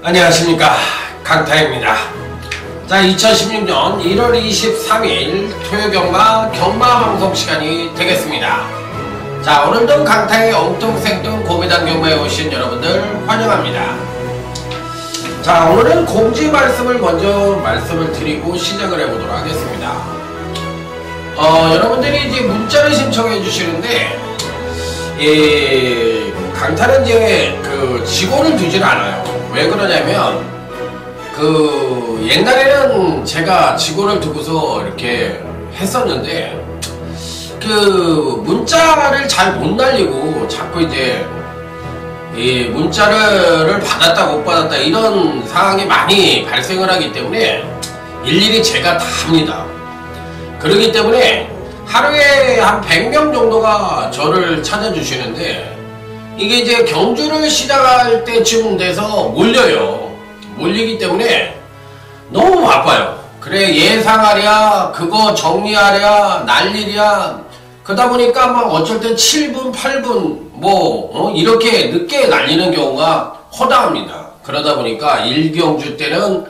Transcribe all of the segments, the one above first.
안녕하십니까, 강타입니다. 자, 2016년 1월 23일 토요경마 경마방송 시간이 되겠습니다. 자, 오늘도 강타의 엉뚱생뚱 고배당 경마에 오신 여러분들 환영합니다. 자, 오늘은 공지 말씀을 먼저 말씀을 드리고 시작을 해보도록 하겠습니다. 여러분들이 이제 문자를 신청해 주시는데, 강타는 이제 직원을 두질 않아요. 왜 그러냐면, 옛날에는 제가 직원을 두고서 이렇게 했었는데, 문자를 잘 못 날리고 자꾸 이제, 문자를 받았다 못 받았다 이런 상황이 많이 발생을 하기 때문에 일일이 제가 다 합니다. 그러기 때문에 하루에 한 100명 정도가 저를 찾아주시는데, 이게 이제 경주를 시작할 때쯤 돼서 몰리기 때문에 너무 바빠요. 그래, 예상하랴, 그거 정리하랴, 날리랴, 그러다 보니까 막 어쩔 땐 7분, 8분, 이렇게 늦게 날리는 경우가 허다합니다. 그러다 보니까 일경주 때는,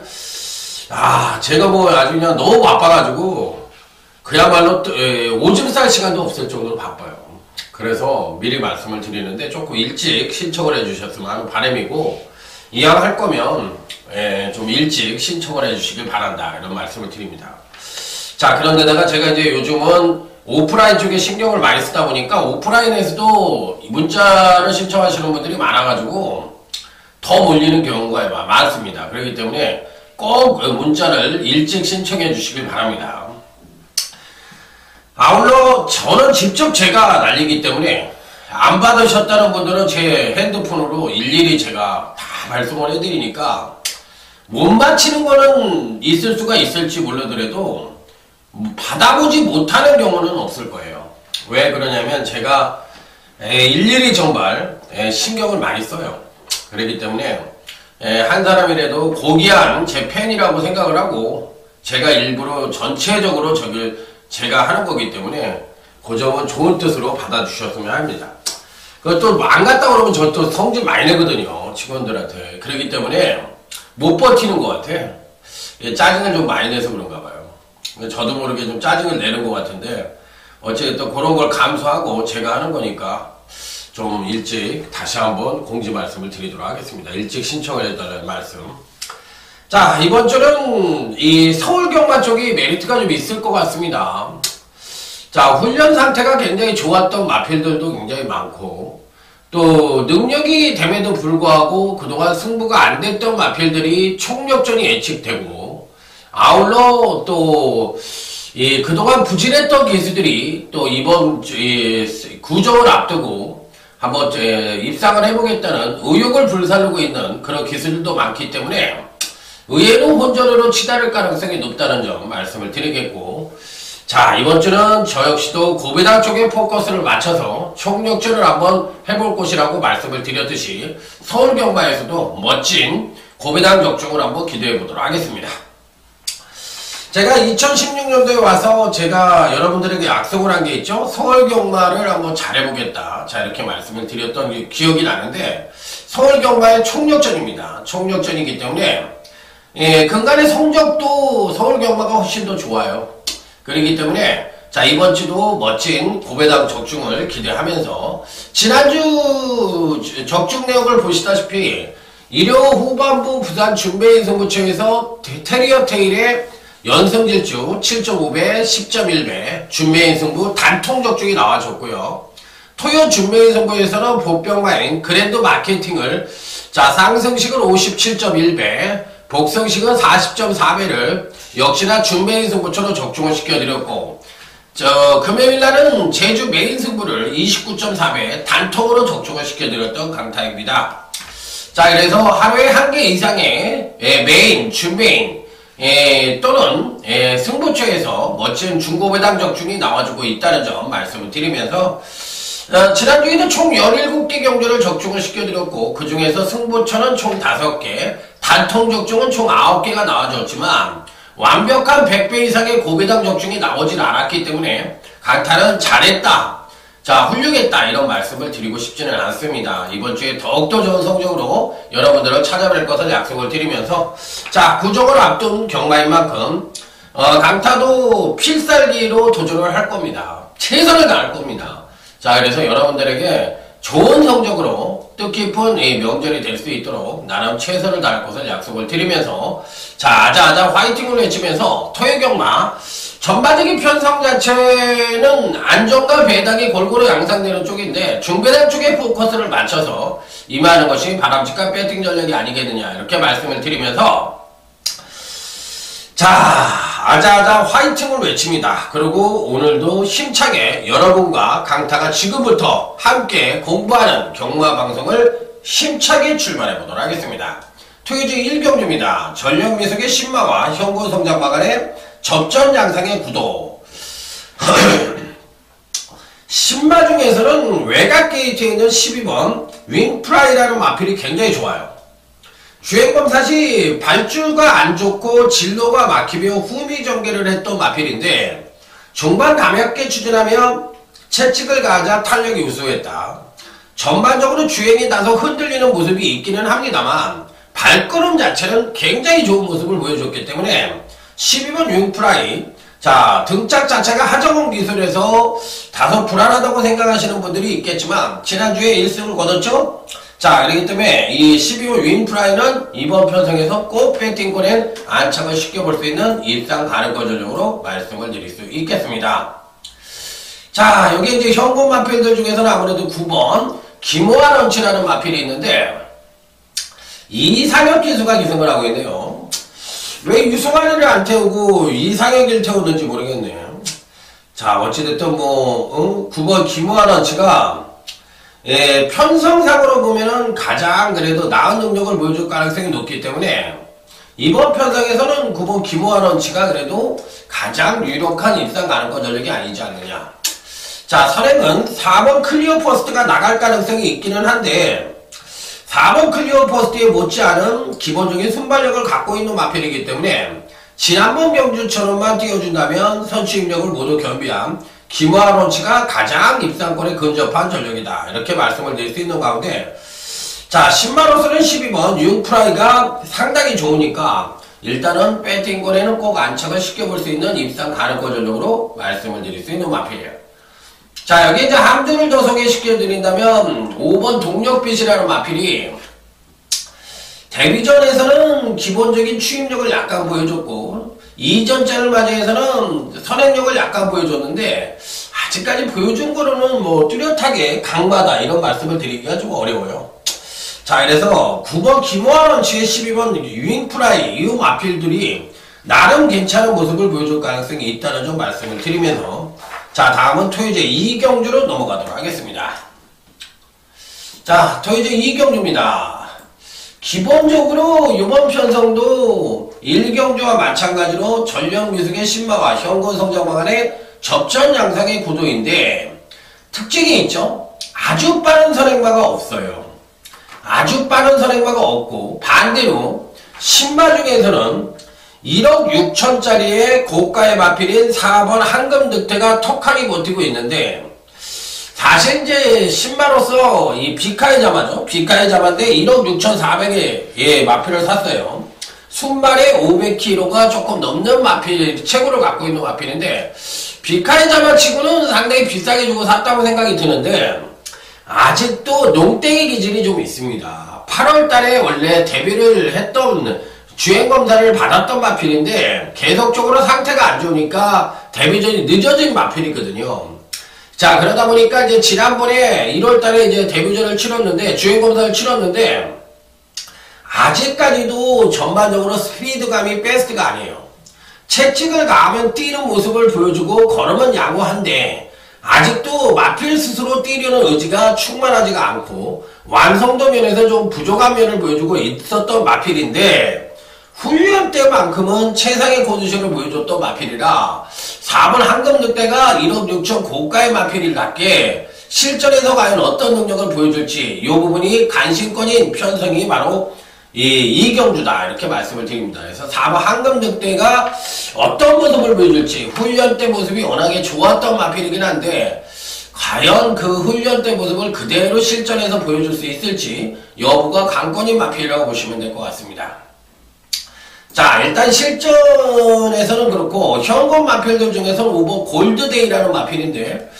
제가 아주 그냥 너무 바빠가지고, 그야말로 오줌 쌀 시간도 없을 정도로 바빠요. 그래서 미리 말씀을 드리는데 조금 일찍 신청을 해주셨으면 하는 바람이고, 이왕 할 거면 좀 일찍 신청을 해주시길 바란다, 이런 말씀을 드립니다. 자, 그런데다가 제가 이제 요즘은 오프라인 쪽에 신경을 많이 쓰다 보니까 오프라인에서도 문자를 신청하시는 분들이 많아가지고 더 몰리는 경우가 많습니다. 그렇기 때문에 꼭 문자를 일찍 신청해 주시길 바랍니다. 아울러 저는 직접 제가 날리기 때문에 안 받으셨다는 분들은 제 핸드폰으로 일일이 제가 다 발송을 해드리니까 못 맞히는 거는 있을 수가 있을지 몰라더라도 받아보지 못하는 경우는 없을 거예요. 왜 그러냐면 제가 일일이 정말 신경을 많이 써요. 그렇기 때문에 한 사람이라도 고귀한 제 팬이라고 생각을 하고 제가 일부러 전체적으로 제가 하는 거기 때문에 그 점은 좋은 뜻으로 받아주셨으면 합니다. 그것도 안 갔다 그러면 저 또 성질 많이 내거든요, 직원들한테. 그렇기 때문에 못 버티는 것 같아. 짜증을 좀 많이 내서 그런가 봐요. 저도 모르게 좀 짜증을 내는 것 같은데, 어쨌든 그런 걸 감수하고 제가 하는 거니까 좀 일찍 다시 한번 공지 말씀을 드리도록 하겠습니다. 일찍 신청을 해달라는 말씀. 자, 이번 주는 이 서울 경마 쪽이 메리트가 좀 있을 것 같습니다. 자, 훈련 상태가 굉장히 좋았던 마필들도 굉장히 많고, 또 능력이 됨에도 불구하고 그동안 승부가 안 됐던 마필들이 총력전이 예측되고, 아울러 또 그동안 부진했던 기수들이 또 이번 구정을 앞두고 한번 입상을 해보겠다는 의욕을 불살르고 있는 그런 기수들도 많기 때문에 의외로 혼전으로 치달을 가능성이 높다는 점 말씀을 드리겠고, 자, 이번 주는 저 역시도 고배당 쪽에 포커스를 맞춰서 총력전을 한번 해볼 것이라고 말씀을 드렸듯이 서울 경마에서도 멋진 고배당 적중을 한번 기대해 보도록 하겠습니다. 제가 2016년도에 와서 제가 여러분들에게 약속을 한 게 있죠. 서울 경마를 한번 잘해보겠다. 자, 이렇게 말씀을 드렸던 기억이 나는데, 서울 경마의 총력전입니다. 총력전이기 때문에 근간의 성적도 서울 경마가 훨씬 더 좋아요. 그렇기 때문에 자, 이번 주도 멋진 고배당 적중을 기대하면서 지난주 적중 내역을 보시다시피 일요 후반부 부산 준베인 승부처에서 테리어 테일의 연승질주 7.5배, 10.1배 준메인 승부 단통 적중이 나와줬고요. 토요 준메인 승부에서는 보병마인 그랜드 마케팅을 자, 상승식은 57.1배, 복승식은 40.4배를 역시나 준메인 승부처로 적중을 시켜드렸고, 금요일날은 제주 메인 승부를 29.4배 단통으로 적중을 시켜드렸던 강타입니다. 자, 그래서 하루에 한 개 이상의 메인, 준메인, 또는 승부처에서 멋진 중고배당 적중이 나와주고 있다는 점 말씀을 드리면서 지난주에는 총 17개 경주를 적중을 시켜드렸고 그 중에서 승부처는 총 5개, 단통 적중은 총 9개가 나와줬지만 완벽한 100배 이상의 고배당 적중이 나오질 않았기 때문에 강타는 잘했다, 자 훌륭했다 이런 말씀을 드리고 싶지는 않습니다. 이번 주에 더욱더 좋은 성적으로 여러분들을 찾아뵐 것을 약속을 드리면서 자 구종을 앞둔 경마인 만큼 강타도 필살기로 도전을 할 겁니다. 최선을 다할 겁니다. 자 그래서 여러분들에게 좋은 성적으로 뜻깊은 이 명절이 될 수 있도록 나름 최선을 다할 것을 약속을 드리면서 자 아자아자 화이팅을 외치면서 토요경마 전반적인 편성 자체는 안정과 배당이 골고루 양상되는 쪽인데 중배당 쪽에 포커스를 맞춰서 임하는 것이 바람직한 배팅 전략이 아니겠느냐 이렇게 말씀을 드리면서 자 아자아자 화이팅을 외칩니다. 그리고 오늘도 힘차게 여러분과 강타가 지금부터 함께 공부하는 경마방송을 힘차게 출발해보도록 하겠습니다. 토요주 1경주입니다. 전력미숙의 신마와 현고성장마 간의 접전 양상의 구도. 신마 중에서는 외곽 게이트에 있는 12번 윙프라이라는 마필이 굉장히 좋아요. 주행검사시 발줄가 안 좋고 진로가 막히며 후미전개를 했던 마필인데 중반 가볍게 추진하며 채찍을 가하자 탄력이 우수했다. 전반적으로 주행이 다소 흔들리는 모습이 있기는 합니다만 발걸음 자체는 굉장히 좋은 모습을 보여줬기 때문에 12번 윙프라이 자 등짝 자체가 하정운 기술에서 다소 불안하다고 생각하시는 분들이 있겠지만 지난주에 1승을 거뒀죠. 자 그렇기 때문에 이 12번 윙프라이는 이번 편성에서 꼭 배팅권에 안착을 시켜볼 수 있는 입상 가능권 전적으로 말씀을 드릴 수 있겠습니다. 자 여기 이제 현금 마필들 중에서는 아무래도 9번 김호환 런치라는 마필이 있는데 이상혁 기수가 기승을 하고 있네요. 왜 유승환이를 안 태우고 이상혁이를 태우는지 모르겠네요. 자 어찌됐든 9번 김호환 런치가 편성상으로 보면은 가장 그래도 나은 능력을 보여줄 가능성이 높기 때문에 이번 편성에서는 9번 김호환 런치가 그래도 가장 유력한 입상 가능권 전력이 아니지 않느냐. 자 선행은 4번 클리어 퍼스트가 나갈 가능성이 있기는 한데 4번 클리어 퍼스트에 못지않은 기본적인 순발력을 갖고 있는 마필이기 때문에 지난번 경주처럼만 띄워준다면 선취입력을 모두 겸비한 김호환 런치가 가장 입상권에 근접한 전력이다 이렇게 말씀을 드릴 수 있는 가운데 자 신마로서는 12번 융프라이가 상당히 좋으니까 일단은 배팅권에는 꼭 안착을 시켜볼 수 있는 입상 가능권 전력으로 말씀을 드릴 수 있는 마필이에요. 자 여기 이제 함들을 더 소개시켜 드린다면 5번 동력빛이라는 마필이 데뷔전에서는 기본적인 추임력을 약간 보여줬고 이전자를 맞이해서는 선행력을 약간 보여줬는데 아직까지 보여준 거로는 뭐 뚜렷하게 강마다 이런 말씀을 드리기가 좀 어려워요. 자 그래서 9번 김호환 런치의 12번 윙프라이 이 마필들이 나름 괜찮은 모습을 보여줄 가능성이 있다는 점 말씀을 드리면서 자 다음은 토요제 2경주로 넘어가도록 하겠습니다. 자 토요제 2경주입니다. 기본적으로 이번 편성도 1경주와 마찬가지로 전력미숙의 신마와 현건성장마 간의 접전 양상의 구도인데 특징이 있죠. 아주 빠른 선행마가 없어요. 아주 빠른 선행마가 없고 반대로 신마 중에서는 1억 6천짜리의 고가의 마필인 4번 한금득태가 톡하게 버티고 있는데 사실 이제 신마로서 이 비카의 자마죠. 비카의 자마인데 1억 6,400에 마필을 샀어요. 순말에 500kg가 조금 넘는 마필, 최고를 갖고 있는 마필인데 비카의 자마 치고는 상당히 비싸게 주고 샀다고 생각이 드는데 아직도 농땡이 기질이 좀 있습니다. 8월달에 원래 데뷔를 했던 주행검사를 받았던 마필인데 계속적으로 상태가 안 좋으니까 데뷔전이 늦어진 마필이거든요. 자 그러다 보니까 이제 지난번에 1월달에 이제 데뷔전을 치렀는데 주행검사를 치렀는데 아직까지도 전반적으로 스피드감이 베스트가 아니에요. 채찍을 가하면 뛰는 모습을 보여주고 걸으면 양호한데 아직도 마필 스스로 뛰려는 의지가 충만하지가 않고 완성도 면에서 좀 부족한 면을 보여주고 있었던 마필인데 훈련 때만큼은 최상의 컨디션을 보여줬던 마필이라 4번 황금 늑대가 1억 6천 고가의 마필이답게 실전에서 과연 어떤 능력을 보여줄지 이 부분이 관심권인 편성이 바로 이경주다 이렇게 말씀을 드립니다. 그래서 4번 황금 늑대가 어떤 모습을 보여줄지 훈련 때 모습이 워낙에 좋았던 마필이긴 한데 과연 그 훈련 때 모습을 그대로 실전에서 보여줄 수 있을지 여부가 관건인 마필이라고 보시면 될 것 같습니다. 자, 일단 실전에서는 그렇고 현금 마필들 중에서는 5번 골드데이라는 마필인데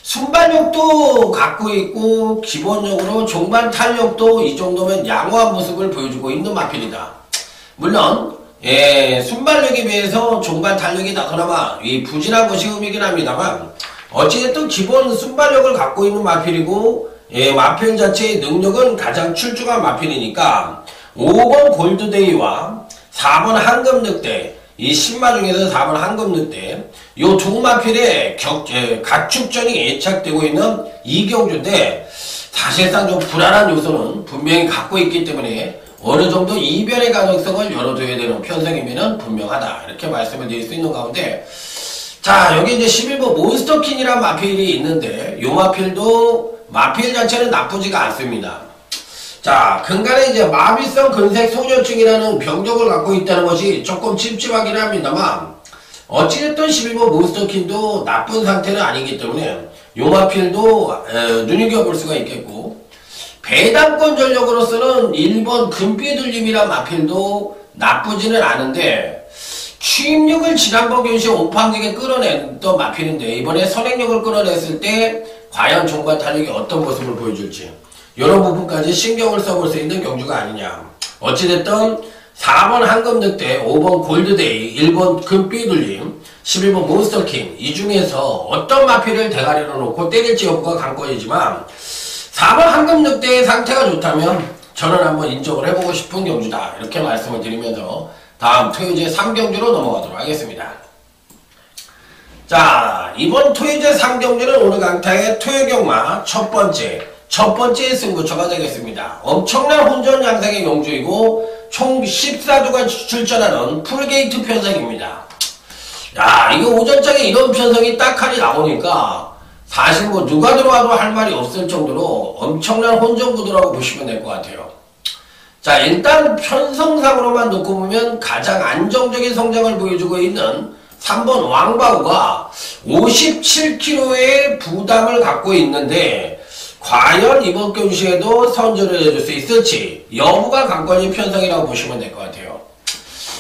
순발력도 갖고 있고 기본적으로 종반 탄력도 이 정도면 양호한 모습을 보여주고 있는 마필이다. 물론 순발력에 비해서 종반 탄력이 그나마 부진한 것이 의미긴 합니다만 어찌됐든 기본 순발력을 갖고 있는 마필이고 마필 자체의 능력은 가장 출중한 마필이니까 5번 골드데이와 4번 황금늑대 이 10마 중에서 4번 황금늑대 요 두 마필의 각축전이 예착되고 있는 이경주인데 사실상 좀 불안한 요소는 분명히 갖고 있기 때문에 어느 정도 이변의 가능성을 열어둬야 되는 편성이면 분명하다 이렇게 말씀을 드릴 수 있는 가운데 자 여기 이제 11번 몬스터킨이라는 마필이 있는데 요 마필도 마필 자체는 나쁘지가 않습니다. 자, 근간에 이제 마비성 근색 소녀증이라는 병적을 갖고 있다는 것이 조금 찝찝하긴 합니다만 어찌됐든 11번 몬스터킨도 나쁜 상태는 아니기 때문에 요 마필도 눈여겨볼 수가 있겠고 배당권 전력으로서는 1번 금비둘림이란 마필도 나쁘지는 않은데 취입력을 지난번 교시에 오판되게 끌어냈던 마필인데 이번에 선행력을 끌어냈을 때 과연 종반 탄력이 어떤 모습을 보여줄지 이런 부분까지 신경을 써볼 수 있는 경주가 아니냐. 어찌됐든 4번 황금늑대, 5번 골드데이, 1번 금비둘림, 11번 몬스터킹 이 중에서 어떤 마필을 대가리로 놓고 때릴지 여부가 관건이지만 4번 황금늑대의 상태가 좋다면 저는 한번 인정을 해보고 싶은 경주다 이렇게 말씀을 드리면서 다음 토요제 3경주로 넘어가도록 하겠습니다. 자, 이번 토요제 3경주는 오늘 강타의 토요경마 첫 번째 승부처가 되겠습니다. 엄청난 혼전 양상의 경주이고 총 14두가 출전하는 풀게이트 편성입니다. 야, 이거 오전장에 이런 편성이 딱하니 나오니까 사실 뭐 누가 들어와도 할 말이 없을 정도로 엄청난 혼전 구도라고 보시면 될 것 같아요. 자, 일단 편성상으로만 놓고 보면 가장 안정적인 성장을 보여주고 있는 3번 왕바우가 57kg의 부담을 갖고 있는데 과연 이번 경주에도 선전을 해줄 수 있을지 여부가 관건인 편성이라고 보시면 될 것 같아요.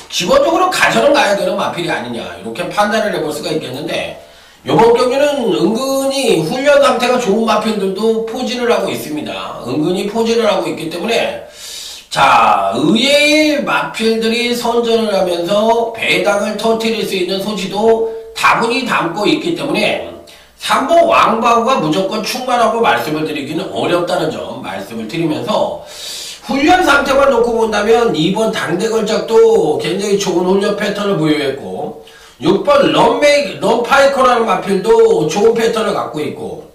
기본적으로 가져는 가야 되는 마필이 아니냐 이렇게 판단을 해볼 수가 있겠는데 이번 경주는 은근히 훈련 상태가 좋은 마필들도 포진을 하고 있습니다. 은근히 포진을 하고 있기 때문에 자 의외의 마필들이 선전을 하면서 배당을 터뜨릴 수 있는 소지도 다분히 담고 있기 때문에 3번 왕바우가 무조건 충만하고 말씀을 드리기는 어렵다는 점 말씀을 드리면서 훈련 상태만 놓고 본다면 2번 당대걸작도 굉장히 좋은 훈련 패턴을 보유했고 6번 런파이커라는 마필도 좋은 패턴을 갖고 있고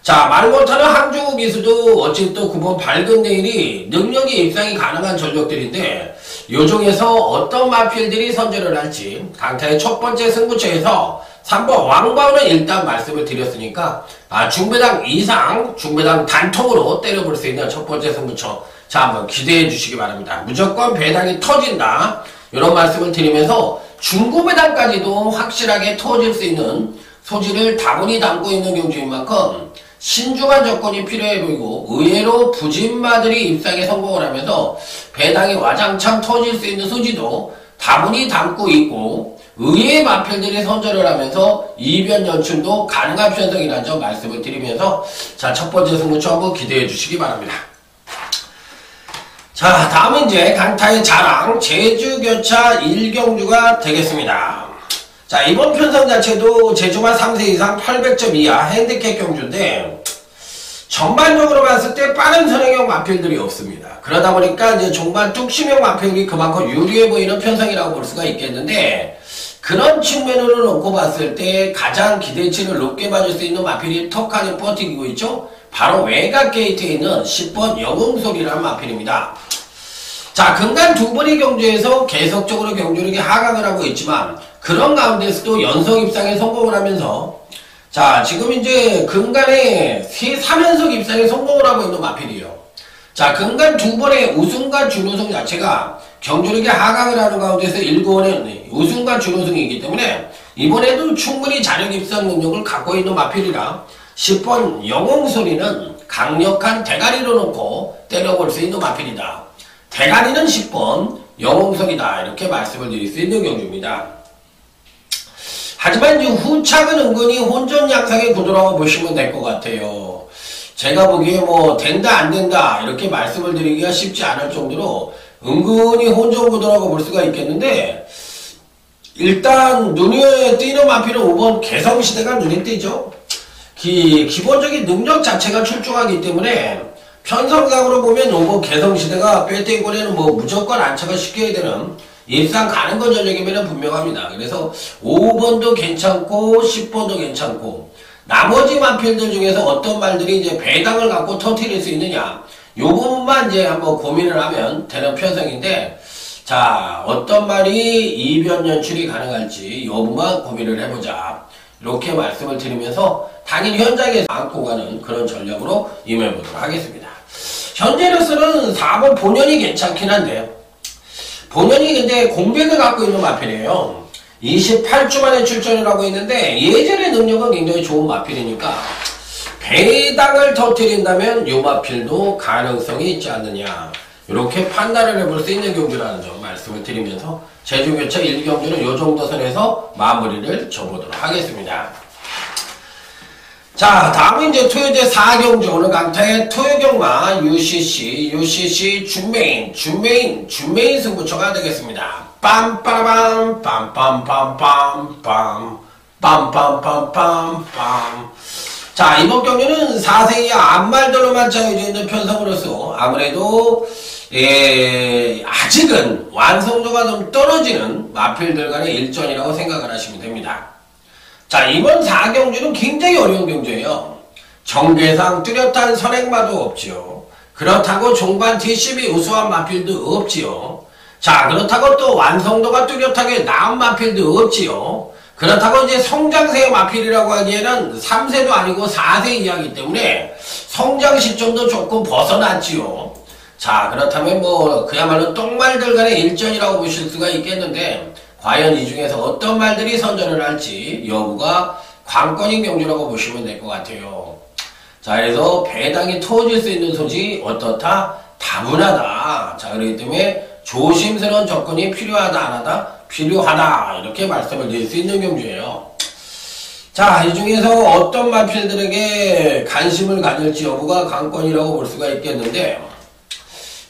자 말 못하는 항중국 기수도 어쨌든 9번 밝은 내일이 능력이 입상이 가능한 전력들인데 요 중에서 어떤 마필들이 선전을 할지 강타의 첫 번째 승부처에서 3번 왕바우는 일단 말씀을 드렸으니까 중배당 이상 중배당 단통으로 때려볼 수 있는 첫 번째 승부처 자 한번 기대해 주시기 바랍니다. 무조건 배당이 터진다 이런 말씀을 드리면서 중고배당까지도 확실하게 터질 수 있는 소지를 다분히 담고 있는 경주인 만큼 신중한 접근이 필요해 보이고 의외로 부진마들이 입상에 성공을 하면서 배당이 와장창 터질 수 있는 소지도 다분히 담고 있고 의외의 마필들이 선전을 하면서 이변 연출도 가능한 편성이라는 점 말씀을 드리면서 자 첫 번째 승부처 한번 기대해 주시기 바랍니다. 자 다음은 이제 강타의 자랑 제주교차 1경주가 되겠습니다. 자 이번 편성 자체도 제주만 3세 이상 800점 이하 핸디캡 경주인데 전반적으로 봤을 때 빠른 선행형 마필들이 없습니다. 그러다 보니까 이제 종반 뚝심형 마필이 그만큼 유리해 보이는 편성이라고 볼 수가 있겠는데 그런 측면으로 놓고 봤을 때 가장 기대치를 높게 받을 수 있는 마필이 턱하니 버티고 있죠. 바로 외곽 게이트에 있는 10번 영웅소리라는 마필입니다. 자, 근간 두 번의 경주에서 계속적으로 경주력이 하강을 하고 있지만 그런 가운데서도 연속 입상에 성공을 하면서 자, 지금 이제 근간에 3연속 입상에 성공을 하고 있는 마필이에요. 자, 근간 두 번의 우승과 준우승 자체가 경주력이 하강을 하는 가운데서 1권의 우승과 준우승이기 때문에 이번에도 충분히 자력 입상 능력을 갖고 있는 마필이라 10번 영웅소리는 강력한 대가리로 놓고 때려볼 수 있는 마필이다. 대가리는 10번 영웅소리다. 이렇게 말씀을 드릴 수 있는 경주입니다. 하지만 이제 후착은 은근히 혼전 양상의 구도라고 보시면 될 것 같아요. 제가 보기에 뭐 된다 안 된다 이렇게 말씀을 드리기가 쉽지 않을 정도로 은근히 혼전 구도라고 볼 수가 있겠는데 일단 눈에 띄는 마필은 5번 개성시대가 눈에 띄죠. 기본적인 능력 자체가 출중하기 때문에 편성상으로 보면 5번 개성시대가 빼떼고에는 뭐 무조건 안착을 시켜야 되는 입상 가는 건 전적이면 분명합니다. 그래서 5번도 괜찮고 10번도 괜찮고 나머지 마필들 중에서 어떤 말들이 이제 배당을 갖고 터뜨릴 수 있느냐 요 부분만 이제 한번 고민을 하면 되는 편성인데 자 어떤 말이 이변 연출이 가능할지 요 부분만 고민을 해보자 이렇게 말씀을 드리면서 당일 현장에서 안고 가는 그런 전략으로 임해보도록 하겠습니다. 현재로서는 4번 본연이 괜찮긴 한데 본연이 근데 공백을 갖고 있는 마필이에요. 28주 만에 출전이라고 했는데 예전의 능력은 굉장히 좋은 마필이니까 배당을 터뜨린다면 이 마필도 가능성이 있지 않느냐 이렇게 판단을 해볼 수 있는 경주라는 점 말씀을 드리면서 제주교차 1경주는 이 정도 선에서 마무리를 줘보도록 하겠습니다. 자 다음은 이제 토요제 4경주 오늘 강타의 토요경마 UCC 준메인 승부처가 되겠습니다. 빰빠라밤 빰빰빰빰빰 빰빰빰빰빰 자 이번 경기는 4세 이하 앞말들로만 정해져 있는 편성으로서 아무래도 아직은 완성도가 좀 떨어지는 마필들 간의 일전이라고 생각을 하시면 됩니다. 자 이번 4경주는 굉장히 어려운 경주예요. 정계상 뚜렷한 선행마도 없지요. 그렇다고 종반 뒷심이 우수한 마필도 없지요. 자 그렇다고 또 완성도가 뚜렷하게 나은 마필도 없지요. 그렇다고 이제 성장세의 마필이라고 하기에는 3세도 아니고 4세 이하이기 때문에 성장 시점도 조금 벗어났지요. 자 그렇다면 뭐 그야말로 똥말들 간의 일전이라고 보실 수가 있겠는데 과연 이 중에서 어떤 말들이 선전을 할지 여부가 관건인 경주라고 보시면 될 것 같아요. 자 그래서 배당이 터질 수 있는 소지 어떻다? 다분하다. 자 그렇기 때문에 조심스러운 접근이 필요하다 안 하다? 필요하다 이렇게 말씀을 드릴 수 있는 경주예요. 자 이 중에서 어떤 마필들에게 관심을 가질지 여부가 관건이라고 볼 수가 있겠는데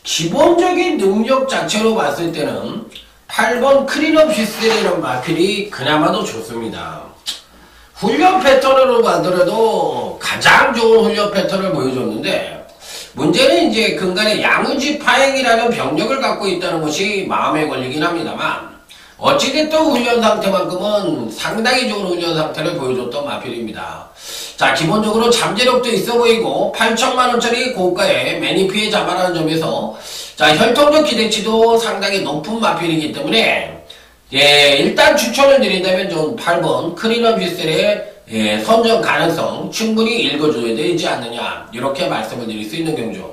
기본적인 능력 자체로 봤을 때는 8번 크리너피스라는 마필이 그나마도 좋습니다. 훈련 패턴으로 봐더라도 가장 좋은 훈련 패턴을 보여줬는데 문제는 이제 근간에 양우지 파행이라는 병력을 갖고 있다는 것이 마음에 걸리긴 합니다만 어찌됐든 훈련 상태만큼은 상당히 좋은 훈련 상태를 보여줬던 마필입니다. 자 기본적으로 잠재력도 있어 보이고 8천만원짜리 고가의 매니피에 잡아라는 점에서 자 혈통적 기대치도 상당히 높은 마필이기 때문에 일단 추천을 드린다면 좀 8번 크리넌 휘셀의 선정 가능성 충분히 읽어줘야 되지 않느냐 이렇게 말씀을 드릴 수 있는 경주.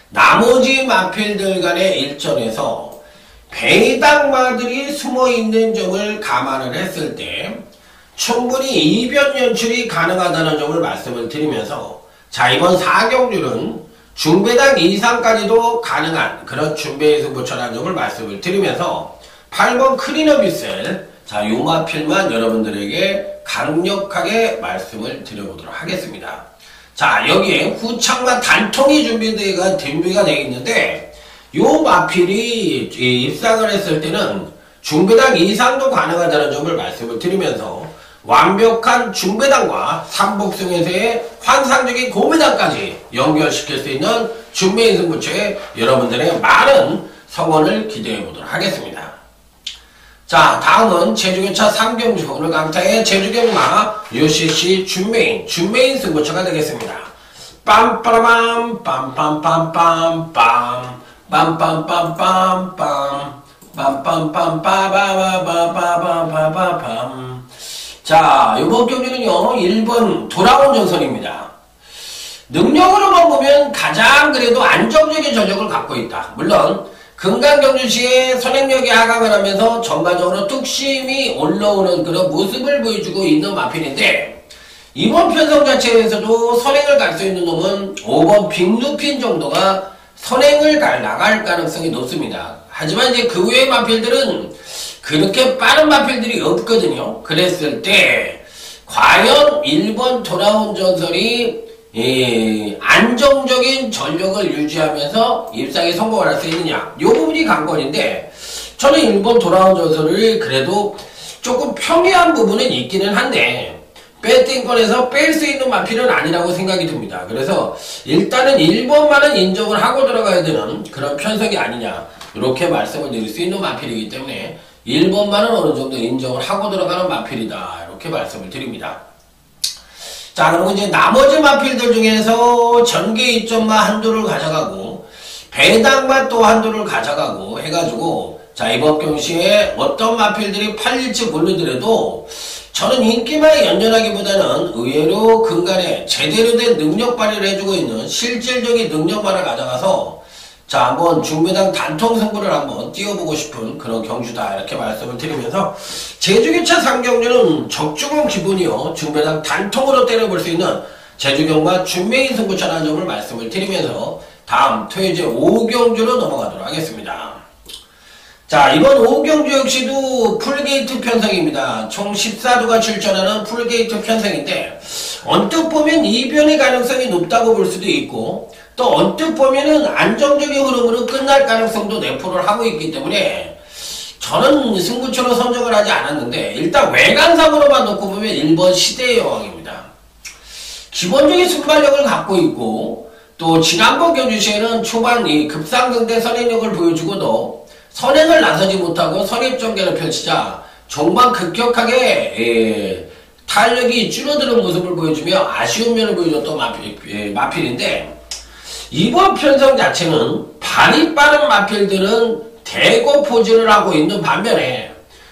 나머지 마필들 간의 일전에서 배당마들이 숨어있는 점을 감안을 했을 때 충분히 이변 연출이 가능하다는 점을 말씀을 드리면서 자 이번 4경주는 중배당 이상까지도 가능한 그런 준비의 승부처라는 점을 말씀을 드리면서 8번 크리너비셀 자 요마필만 여러분들에게 강력하게 말씀을 드려보도록 하겠습니다. 자 여기에 후창과 단통이 준비가 되어 있는데 요 마필이 입상을 했을 때는 중배당 이상도 가능하다는 점을 말씀을 드리면서 완벽한 중배당과 삼복승에서의 환상적인 고배당까지 연결시킬 수 있는 준비인 승부처에 여러분들의 많은 성원을 기대해 보도록 하겠습니다. 자 다음은 제주교차 3경주 오늘 강타의 제주경마 UCC 준메인 승부처가 되겠습니다. 빰빠라밤 빰빰빰빰빰 빰빰빰빰빰 빰빰빰빠바바바바바바밤. 자, 이번 경기는요 1번 돌아온 전선입니다. 능력으로만 보면 가장 그래도 안정적인 전력을 갖고 있다. 물론 금강경주시에 선행력이 하강을 하면서 전반적으로 뚝심이 올라오는 그런 모습을 보여주고 있는 마필인데, 이번 편성 자체에서도 선행을 갈 수 있는 놈은 5번 빅루핀 정도가 선행을 나갈 가능성이 높습니다. 하지만 이제 그 외의 마필들은 그렇게 빠른 마필들이 없거든요. 그랬을 때 과연 1번 돌아온 전설이 안정적인 전력을 유지하면서 입상에 성공을 할 수 있느냐, 이 부분이 관건인데, 저는 1번 돌아온 전설을 그래도 조금 평이한 부분은 있기는 한데 배팅권에서 뺄 수 있는 마필은 아니라고 생각이 듭니다. 그래서 일단은 1번만은 인정을 하고 들어가야 되는 그런 편성이 아니냐, 이렇게 말씀을 드릴 수 있는 마필이기 때문에 1번만은 어느 정도 인정을 하고 들어가는 마필이다, 이렇게 말씀을 드립니다. 자, 그리고 이제 나머지 마필들 중에서 전개 이점만 한두를 가져가고 배당만 또 한두를 가져가고 해가지고, 자, 이번 경시에 어떤 마필들이 팔릴지 모르더라도 저는 인기만 연연하기보다는 의외로 근간에 제대로 된 능력 발휘를 해주고 있는 실질적인 능력만을 가져가서 자, 한번 중배당 단통 승부를 한번 띄워보고 싶은 그런 경주다, 이렇게 말씀을 드리면서, 제주기차 3경주는 적중은 기본이요 중배당 단통으로 때려볼 수 있는 제주경마 준메인 승부차라는 점을 말씀을 드리면서 다음 토요제 5경주로 넘어가도록 하겠습니다. 자, 이번 5경주 역시도 풀게이트 편성입니다. 총 14두가 출전하는 풀게이트 편성인데, 언뜻 보면 이변의 가능성이 높다고 볼 수도 있고, 또 언뜻 보면은 안정적인 흐름으로 끝날 가능성도 내포를 하고 있기 때문에 저는 승부처로 선정을 하지 않았는데, 일단 외관상으로만 놓고 보면 1번 시대의 여왕입니다. 기본적인 순발력을 갖고 있고, 또 지난번 경주시에는 초반 이 급상승대 선행력을 보여주고도 선행을 나서지 못하고 선입전개를 펼치자 종반 급격하게 탄력이 줄어드는 모습을 보여주며 아쉬운 면을 보여줬던 마필인데, 이번 편성 자체는 발이 빠른 마필들은 대거 포진을 하고 있는 반면에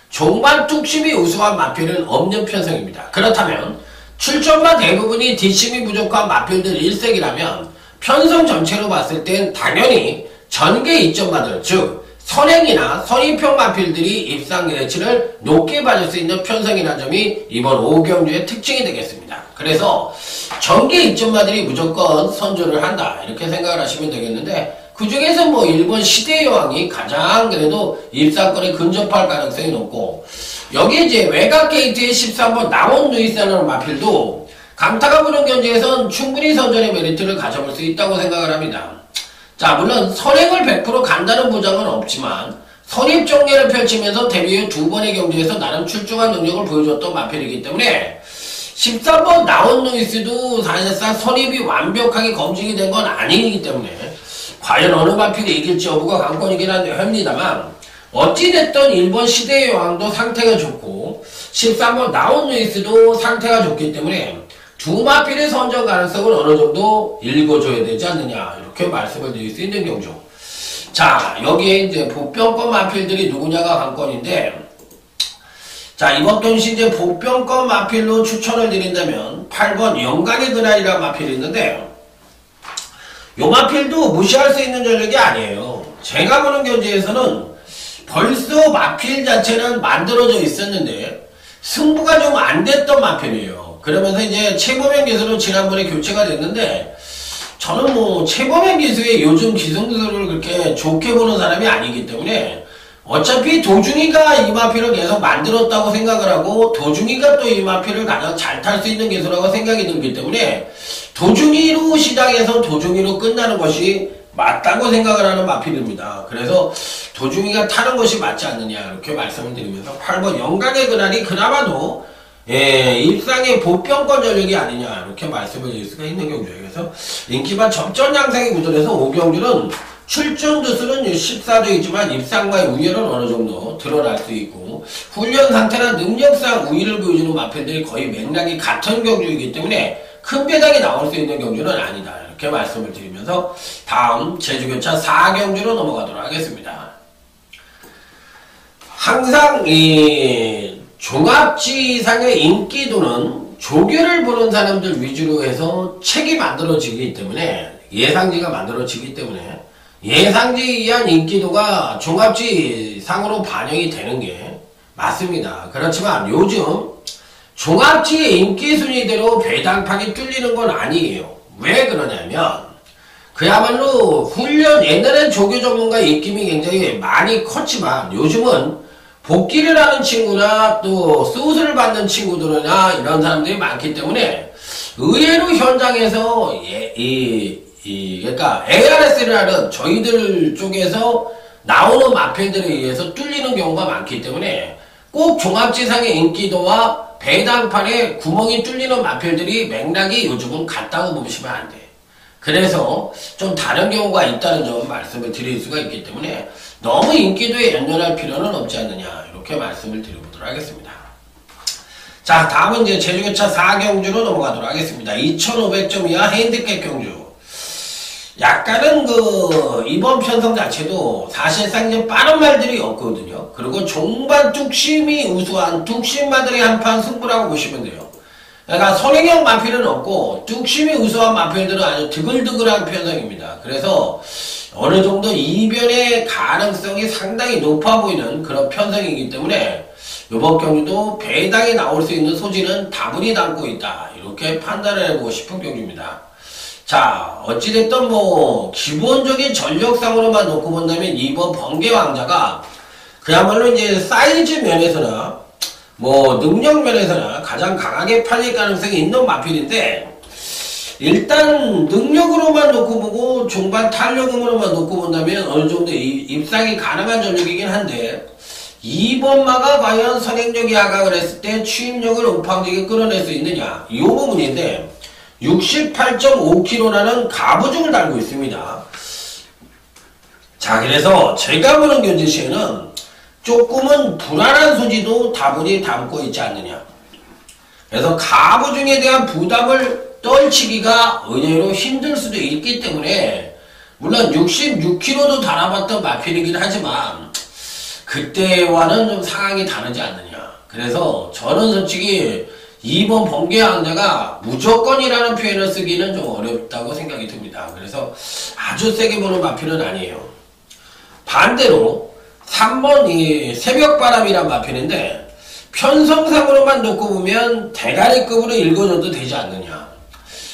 종반 뚝심이 우수한 마필은 없는 편성입니다. 그렇다면 출전마 대부분이 뒷심이 부족한 마필들 일색이라면 편성 전체로 봤을 땐 당연히 전개 이점마들, 즉 선행이나 선입형 마필들이 입상 예치를 높게 받을 수 있는 편성이라는 점이 이번 5경주의 특징이 되겠습니다. 그래서 전개 이점마들이 무조건 선조를 한다, 이렇게 생각을 하시면 되겠는데, 그 중에서 뭐 1번 시대의 여왕이 가장 그래도 입상권에 근접할 가능성이 높고, 여기 이제 외곽 게이트의 13번 나온 루이스라는 마필도 강타가 부는 경지에선 충분히 선전의 메리트를 가져볼 수 있다고 생각을 합니다. 자, 물론 선행을 100% 간다는 보장은 없지만 선입전개를 펼치면서 데뷔 후 2번의 경주에서 나름 출중한 능력을 보여줬던 마필이기 때문에 13번 나온 루이스도 사실상 선입이 완벽하게 검증이 된 건 아니기 때문에 과연 어느 마필이 이길지 여부가 관건이긴 합니다만, 어찌됐든 1번 시대의 여왕도 상태가 좋고 13번 나온 루이스도 상태가 좋기 때문에 두 마필의 선정 가능성을 어느 정도 읽어줘야 되지 않느냐, 이렇게 말씀을 드릴 수 있는 경주. 자, 여기에 이제 복병권 마필들이 누구냐가 관건인데, 자, 이번 경시 이제 복병권 마필로 추천을 드린다면 8번 영광의 그날이라는 마필이 있는데, 요 마필도 무시할 수 있는 전력이 아니에요. 제가 보는 경지에서는 벌써 마필 자체는 만들어져 있었는데 승부가 좀 안 됐던 마필이에요. 그러면서 이제 최범행 기수로 지난번에 교체가 됐는데, 저는 뭐 최범행 기수의 요즘 기승술을 그렇게 좋게 보는 사람이 아니기 때문에 어차피 도중이가 이 마필을 계속 만들었다고 생각을 하고, 도중이가 또 이 마필을 가장 잘 탈 수 있는 기수라고 생각이 들기 때문에 도중이로 시작해서 도중이로 끝나는 것이 맞다고 생각을 하는 마필입니다. 그래서 도중이가 타는 것이 맞지 않느냐, 이렇게 말씀을 드리면서 8번 영광의 그날이 그나마도 입상의 복병권 전력이 아니냐, 이렇게 말씀을 드릴 수가 있는 경주예요. 그래서 인기만 접전 양상의 구도에서 5경주는 출전 두수는 14두이지만 입상과의 우열은 어느 정도 드러날 수 있고, 훈련 상태나 능력상 우위를 보여주는 마필들이 거의 맥락이 같은 경주이기 때문에 큰 배당이 나올 수 있는 경주는 아니다. 이렇게 말씀을 드리면서 다음 제주교차 4경주로 넘어가도록 하겠습니다. 항상 이 종합지상의 인기도는 조교를 보는 사람들 위주로 해서 책이 만들어지기 때문에 예상지가 만들어지기 때문에 예상지에 의한 인기도가 종합지상으로 반영이 되는 게 맞습니다. 그렇지만 요즘 종합지의 인기 순위대로 배당판이 뚫리는 건 아니에요. 왜 그러냐면 그야말로 훈련 옛날엔 조교 전문가 입김이 굉장히 많이 컸지만 요즘은 복귀를 하는 친구나 또 수술을 받는 친구들이나 이런 사람들이 많기 때문에 의외로 현장에서 그러니까 ARS를 하는 저희들 쪽에서 나오는 마필들에 의해서 뚫리는 경우가 많기 때문에 꼭 종합지상의 인기도와 배당판에 구멍이 뚫리는 마필들이 맥락이 요즘은 같다고 보시면 안 돼. 그래서 좀 다른 경우가 있다는 점 말씀을 드릴 수가 있기 때문에 너무 인기도에 연연할 필요는 없지 않느냐 이렇게 말씀을 드려보도록 하겠습니다. 자, 다음은 이제 제주교차 4경주로 넘어가도록 하겠습니다. 2500점 이하 핸디캡 경주. 약간은 이번 편성 자체도 사실상 이제 빠른 말들이 없거든요. 그리고 종반 뚝심이 우수한 뚝심마들의 한판 승부라고 보시면 돼요. 그러니까 선행형 마필은 없고 뚝심이 우수한 마필들은 아주 드글드글한 편성입니다. 그래서 어느 정도 이변의 가능성이 상당히 높아 보이는 그런 편성이기 때문에 이번 경주도 배당이 나올 수 있는 소지는 다분히 담고 있다. 이렇게 판단을 해보고 싶은 경주입니다. 자, 어찌됐든 기본적인 전력상으로만 놓고 본다면 이번 번개왕자가 그야말로 이제 사이즈 면에서나 능력 면에서나 가장 강하게 팔릴 가능성이 있는 마필인데 일단 능력으로만 놓고 보고 종반 탄력음으로만 놓고 본다면 어느 정도 입상이 가능한 전력이긴 한데 이번마가 과연 선행력이 하강을 했을 때 추임력을 우팡지게 끌어낼 수 있느냐 이 부분인데 68.5kg라는 가부중을 달고 있습니다. 자, 그래서 제가 보는 견제 시에는 조금은 불안한 소지도 다분히 담고 있지 않느냐. 그래서 가부중에 대한 부담을 떨치기가 의외로 힘들 수도 있기 때문에 물론 66kg도 달아봤던 마필이긴 하지만 그때와는 좀 상황이 다르지 않느냐. 그래서 저는 솔직히 이번 번개왕자가 무조건이라는 표현을 쓰기는 좀 어렵다고 생각이 듭니다. 그래서 아주 세게 보는 마필은 아니에요. 반대로 3번 이 새벽바람이란 마필인데 편성상으로만 놓고 보면 대가리급으로 읽어줘도 되지 않느냐.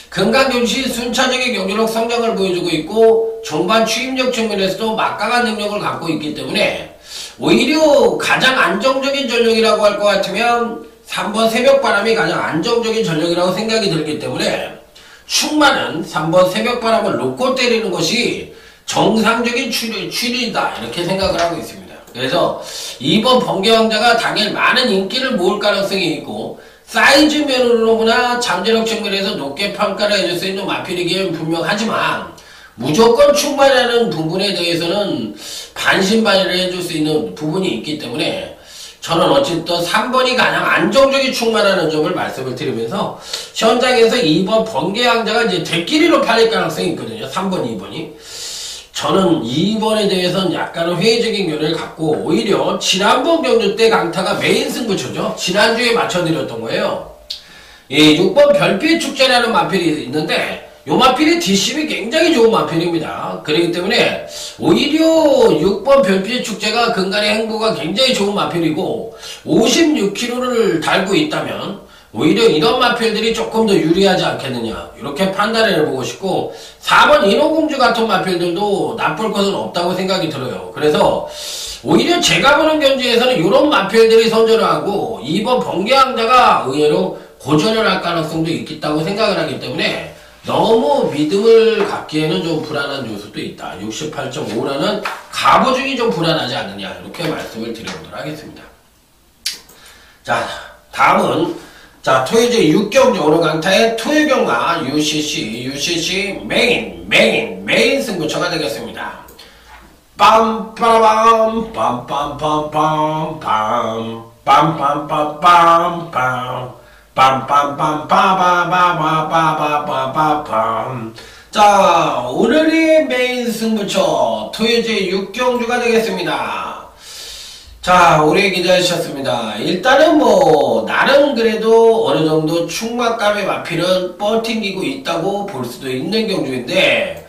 금강경시 순차적인 경기력 성장을 보여주고 있고 종반 추임력 측면에서도 막강한 능력을 갖고 있기 때문에 오히려 가장 안정적인 전력이라고 할 것 같으면 3번 새벽바람이 가장 안정적인 전력이라고 생각이 들기 때문에 충만은 3번 새벽바람을 놓고 때리는 것이 정상적인 추리다 이렇게 생각을 하고 있습니다. 그래서 이번 번개왕자가 당일 많은 인기를 모을 가능성이 있고 사이즈 면으로나 잠재력 측면에서 높게 평가를 해줄 수 있는 마필이기는 분명하지만 무조건 충만하는 부분에 대해서는 반신반의를 해줄 수 있는 부분이 있기 때문에 저는 어쨌든 3번이 가장 안정적인 충만하는 점을 말씀을 드리면서 현장에서 2번 번개왕자가 이제 대끼리로 팔릴 가능성이 있거든요. 3번, 2번이. 저는 2번에 대해서는 약간은 회의적인 견해를 갖고 오히려 지난번 경주 때 강타가 메인 승부처죠. 지난주에 맞춰드렸던 거예요. 이 6번 별빛 축제라는 마필이 있는데 요 마필의 뒷심이 굉장히 좋은 마필입니다. 그렇기 때문에 오히려 6번 별빛 축제가 근간의 행보가 굉장히 좋은 마필이고 56kg를 달고 있다면 오히려 이런 마필들이 조금 더 유리하지 않겠느냐 이렇게 판단을 해보고 싶고 4번 인어공주 같은 마필들도 나쁠 것은 없다고 생각이 들어요. 그래서 오히려 제가 보는 견지에서는 이런 마필들이 선전을 하고 2번 번개왕자가 의외로 고전을 할 가능성도 있다고 생각을 하기 때문에 너무 믿음을 갖기에는 좀 불안한 요소도 있다. 68.5라는 가보중이 좀 불안하지 않느냐 이렇게 말씀을 드려보도록 하겠습니다. 자, 다음은 토요제 6경주 오늘 강타의 토요경마 UCC 메인 승부처가 되겠습니다. 빰빠라밤 빰빰빰빰빰 빰빰빰빰빰 빰빰빰빠바바바바바바밤. 자, 오늘의 메인 승부처 토요제 6경주가 되겠습니다. 자, 오래 기다리셨습니다. 일단은 나름 그래도 어느 정도 충막감의 마필은 뻗팅기고 있다고 볼 수도 있는 경주인데,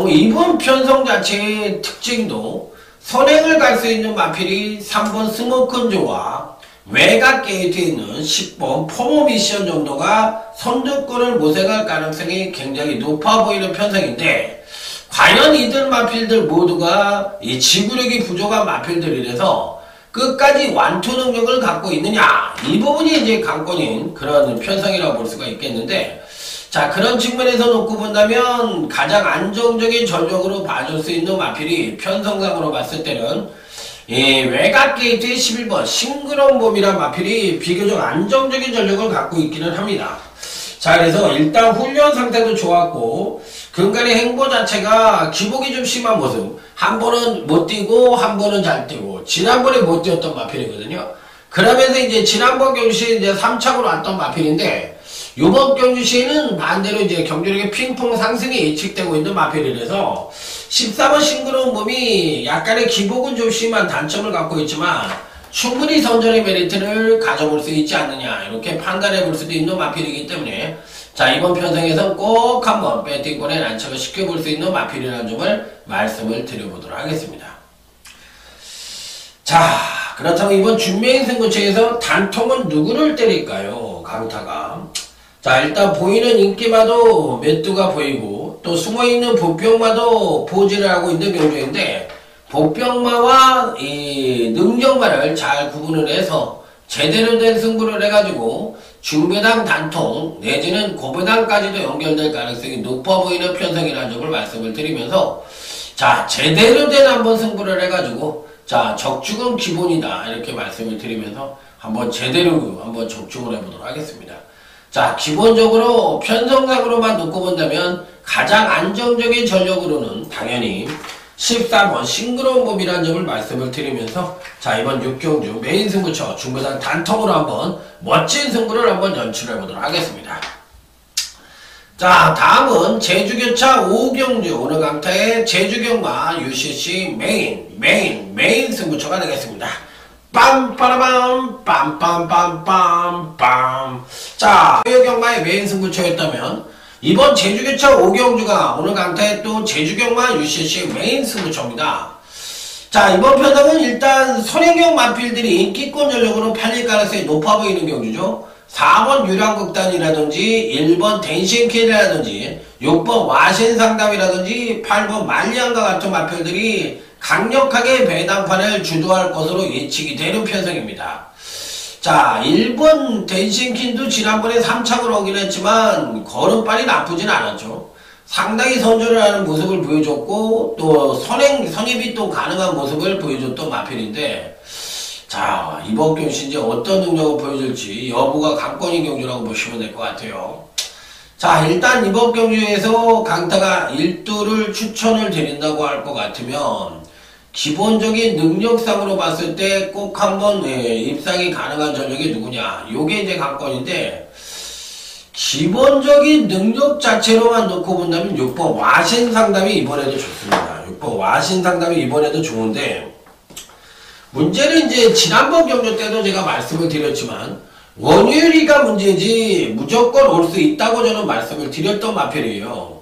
이번 편성 자체의 특징도 선행을 갈 수 있는 마필이 3번 스모큰조와 외곽 게이트에 있는 10번 포모 미션 정도가 선두권을 모색할 가능성이 굉장히 높아 보이는 편성인데, 과연 이들 마필들 모두가 이 지구력이 부족한 마필들이라서 끝까지 완투 능력을 갖고 있느냐, 이 부분이 이제 관건인 그런 편성이라고 볼 수가 있겠는데, 자, 그런 측면에서 놓고 본다면 가장 안정적인 전력으로 봐줄 수 있는 마필이 편성상으로 봤을 때는 이 외곽 게이트의 11번 싱그러움범이란 마필이 비교적 안정적인 전력을 갖고 있기는 합니다. 자, 그래서 일단 훈련 상태도 좋았고 근간의 행보 자체가 기복이 좀 심한 모습, 한 번은 못 뛰고 한 번은 잘 뛰고, 지난번에 못 뛰었던 마필이거든요. 그러면서 이제 지난번 경주시에 이제 3착으로 왔던 마필인데, 요번 경주시에는 반대로 이제 경주력의 핑퐁 상승이 예측되고 있는 마필이라서 14번 싱그러운 몸이 약간의 기복은 좀 심한 단점을 갖고 있지만 충분히 선전의 메리트를 가져볼 수 있지 않느냐, 이렇게 판단해 볼 수도 있는 마필이기 때문에, 자, 이번 편성에선 꼭 한번 배팅권에 난처를 시켜볼 수 있는 마필이라는 점을 말씀을 드려보도록 하겠습니다. 자, 그렇다면 이번 준메인 승부처에서 단통은 누구를 때릴까요? 강타가. 자, 일단 보이는 인기마도 메뚜가 보이고 또 숨어있는 보병마도 포지를 하고 있는 경주인데, 보병마와 이 능력마를 잘 구분을 해서 제대로 된 승부를 해가지고 중배당 단통 내지는 고배당까지도 연결될 가능성이 높아 보이는 편성이라는 점을 말씀을 드리면서, 자, 제대로 된 한번 승부를 해가지고, 자, 적중은 기본이다, 이렇게 말씀을 드리면서 한번 제대로 한번 적중을 해보도록 하겠습니다. 자, 기본적으로 편성상으로만 놓고 본다면 가장 안정적인 전력으로는 당연히 14번 싱그러운 몸이라는 점을 말씀을 드리면서, 자, 이번 6경주 메인 승부처 중배당 단통으로 한번 멋진 승부를 한번 연출해 보도록 하겠습니다. 자, 다음은 제주교차 5경주 오늘 강타의 제주경마 UCC 메인 승부처가 되겠습니다. 빰빠라밤 빰빰빰빰빰. 자, 경마의 메인 승부처였다면 이번 제주교차 5경주가 오늘 강타의 또 제주경마 UCC 메인 승부처입니다. 자, 이번 편성은 일단 선행형 마필들이 인기권 전력으로 팔릴 가능성이 높아 보이는 경주죠. 4번 유랑극단이라든지 1번 댄싱킬이라든지 6번 와신상담이라든지 8번 말리안과 같은 마필들이 강력하게 배당판을 주도할 것으로 예측이 되는 편성입니다. 자, 1번 댄싱킨도 지난번에 3착으로 오긴 했지만 걸음발이 나쁘진 않았죠. 상당히 선전을 하는 모습을 보여줬고 또 선입이 또 가능한 모습을 보여줬던 마필인데, 자, 이번 경시 이제 어떤 능력을 보여줄지 여부가 관건인 경주라고 보시면 될 것 같아요. 자, 일단 이번 경주에서 강타가 1두를 추천을 드린다고 할 것 같으면 기본적인 능력상으로 봤을 때 꼭 한번 입상이 가능한 전력이 누구냐, 요게 이제 관건인데, 기본적인 능력 자체로만 놓고 본다면 6번 와신상담이 이번에도 좋습니다. 6번 와신상담이 이번에도 좋은데, 문제는 이제 지난번 경주 때도 제가 말씀을 드렸지만 원유리가 문제지 무조건 올 수 있다고 저는 말씀을 드렸던 마필이에요.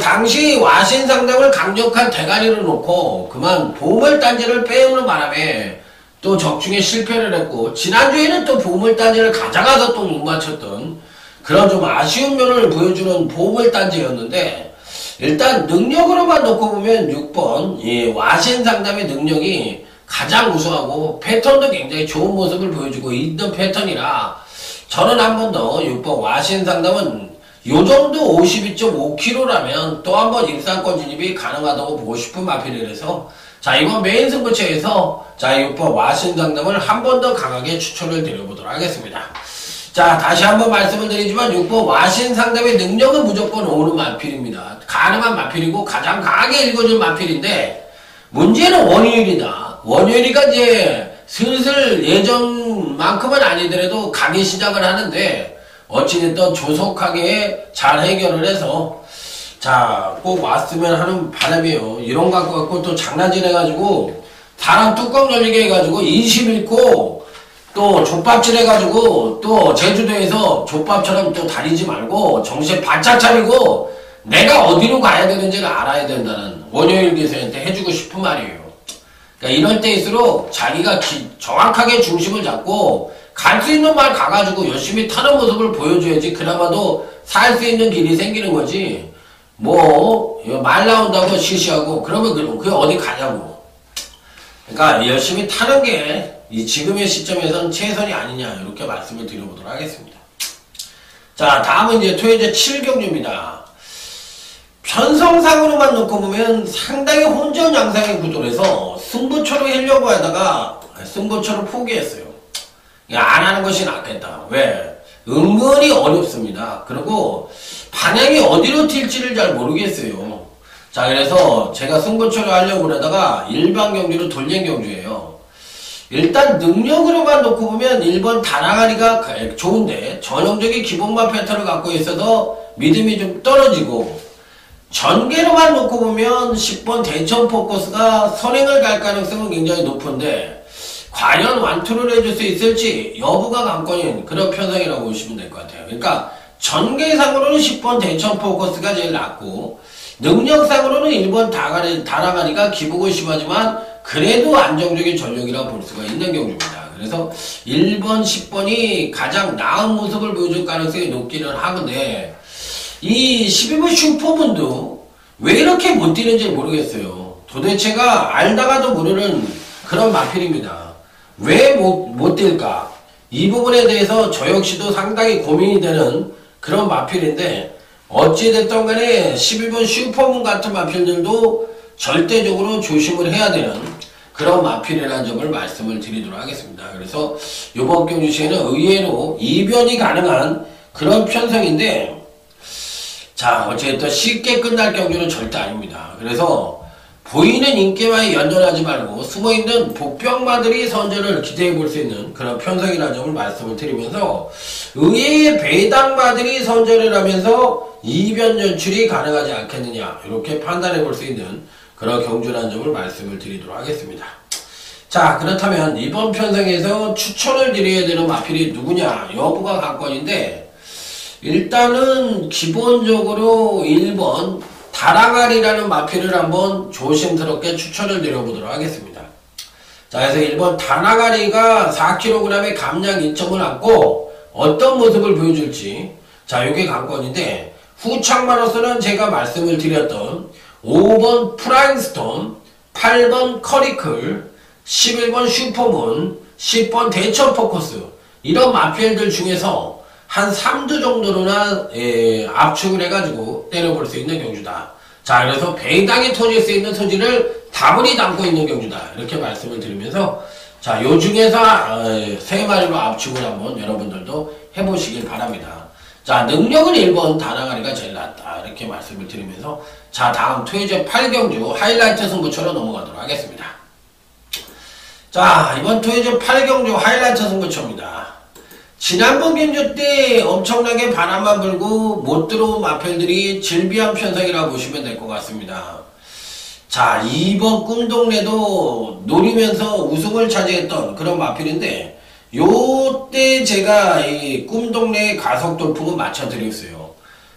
당시 와신상담을 강력한 대가리를 놓고 그만 보물단지를 빼오는 바람에 또 적중에 실패를 했고, 지난주에는 또 보물단지를 가져가서 또 못 맞췄던 그런 좀 아쉬운 면을 보여주는 보물단지였는데, 일단 능력으로만 놓고 보면 6번 이 와신상담의 능력이 가장 우수하고 패턴도 굉장히 좋은 모습을 보여주고 있는 패턴이라, 저는 한 번 더 6번 와신상담은 요정도 52.5kg라면 또 한 번 입상권 진입이 가능하다고 보고 싶은 마필이라서, 자, 이번 메인 승부처에서 자, 6번 와신상담을 한 번 더 강하게 추천을 드려보도록 하겠습니다. 자, 다시 한번 말씀을 드리지만 6번 와신상담의 능력은 무조건 오는 마필입니다. 가능한 마필이고 가장 강하게 읽어준 마필인데, 문제는 원유일이다. 원유일이가 이제 슬슬 예전만큼은 아니더라도 가기 시작을 하는데 어찌됐든 조속하게 잘 해결을 해서 자, 꼭 왔으면 하는 바람이에요. 이런 거 갖고 또 장난질 해가지고 사람 뚜껑 열리게 해가지고 인심 잃고 또 족밥질 해가지고 또 제주도에서 족밥처럼 또 다니지 말고 정신 바짝 차리고 내가 어디로 가야 되는지를 알아야 된다는 원효일 교수한테 해주고 싶은 말이에요. 그러니까 이럴 때일수록 자기가 정확하게 중심을 잡고 갈 수 있는 말 가가지고 열심히 타는 모습을 보여줘야지 그나마도 살 수 있는 길이 생기는 거지. 뭐 말 나온다고 시시하고 그러면 그게 어디 가냐고. 그러니까 열심히 타는 게 이 지금의 시점에서는 최선이 아니냐 이렇게 말씀을 드려보도록 하겠습니다. 자, 다음은 이제 토요제 7경주입니다. 편성상으로만 놓고 보면 상당히 혼전 양상의 구도라서 승부처로 하려고 하다가 승부처를 포기했어요. 안 하는 것이 낫겠다. 왜? 은근히 어렵습니다. 그리고 방향이 어디로 튈지를 잘 모르겠어요. 자, 그래서 제가 승부처를 하려고 하다가 일반 경주로 돌린 경주예요. 일단 능력으로만 놓고 보면 1번 다나가리가 좋은데 전형적인 기본마 패턴을 갖고 있어서 믿음이 좀 떨어지고 전개로만 놓고 보면 10번 대천 포커스가 선행을 갈 가능성은 굉장히 높은데 과연 완투를 해줄 수 있을지 여부가 관건인 그런 편성이라고 보시면 될 것 같아요. 그러니까 전개상으로는 10번 대천 포커스가 제일 낫고 능력상으로는 1번 다나가리가 기복은 심하지만 그래도 안정적인 전력이라고 볼 수가 있는 경주입니다. 그래서 1번, 10번이 가장 나은 모습을 보여줄 가능성이 높기는 하는데 이 12번 슈퍼문도 왜 이렇게 못 뛰는지 모르겠어요. 도대체가 알다가도 모르는 그런 마필입니다. 왜 못 뛸까? 이 부분에 대해서 저 역시도 상당히 고민이 되는 그런 마필인데 어찌됐든 간에 12번 슈퍼문 같은 마필들도 절대적으로 조심을 해야 되는 그런 마필이라는 점을 말씀을 드리도록 하겠습니다. 그래서 이번 경주 시에는 의외로 이변이 가능한 그런 편성인데 자, 어쨌든 쉽게 끝날 경주는 절대 아닙니다. 그래서 보이는 인기와의 연연하지 말고 숨어있는 복병마들이 선전을 기대해 볼 수 있는 그런 편성이라는 점을 말씀을 드리면서 의외의 배당마들이 선전을 하면서 이변 연출이 가능하지 않겠느냐 이렇게 판단해 볼 수 있는 그런 경주라는 점을 말씀을 드리도록 하겠습니다. 자, 그렇다면 이번 편성에서 추천을 드려야 되는 마필이 누구냐 여부가 관건인데 일단은 기본적으로 1번 다랑알이라는 마필을 한번 조심스럽게 추천을 드려보도록 하겠습니다. 자, 그래서 1번 다랑알이가 4kg의 감량 인점을 안고 어떤 모습을 보여줄지 자, 이게 관건인데 후창마로서는 제가 말씀을 드렸던 5번 프라임스톤, 8번 커리클, 11번 슈퍼문, 10번 대천 포커스 이런 마필들 중에서 한 3두 정도로나 압축을 해가지고 때려볼 수 있는 경주다. 자, 그래서 배당이 터질 수 있는 소지를 다분히 담고 있는 경주다. 이렇게 말씀을 드리면서 자, 요 중에서 3마리로 압축을 한번 여러분들도 해보시길 바랍니다. 자, 능력은 1번 다나가리가 제일 낫다. 이렇게 말씀을 드리면서 자, 다음 토요제 8경주 하이라이트 승부처로 넘어가도록 하겠습니다. 자, 이번 토요제 8경주 하이라이트 승부처입니다. 지난번 경주 때 엄청나게 바람만 불고 못 들어온 마필들이 질비한 편성이라고 보시면 될 것 같습니다. 자, 이번 꿈동네도 노리면서 우승을 차지했던 그런 마필인데 요때 제가 이 꿈동네 가속 돌풍을 맞춰드렸어요.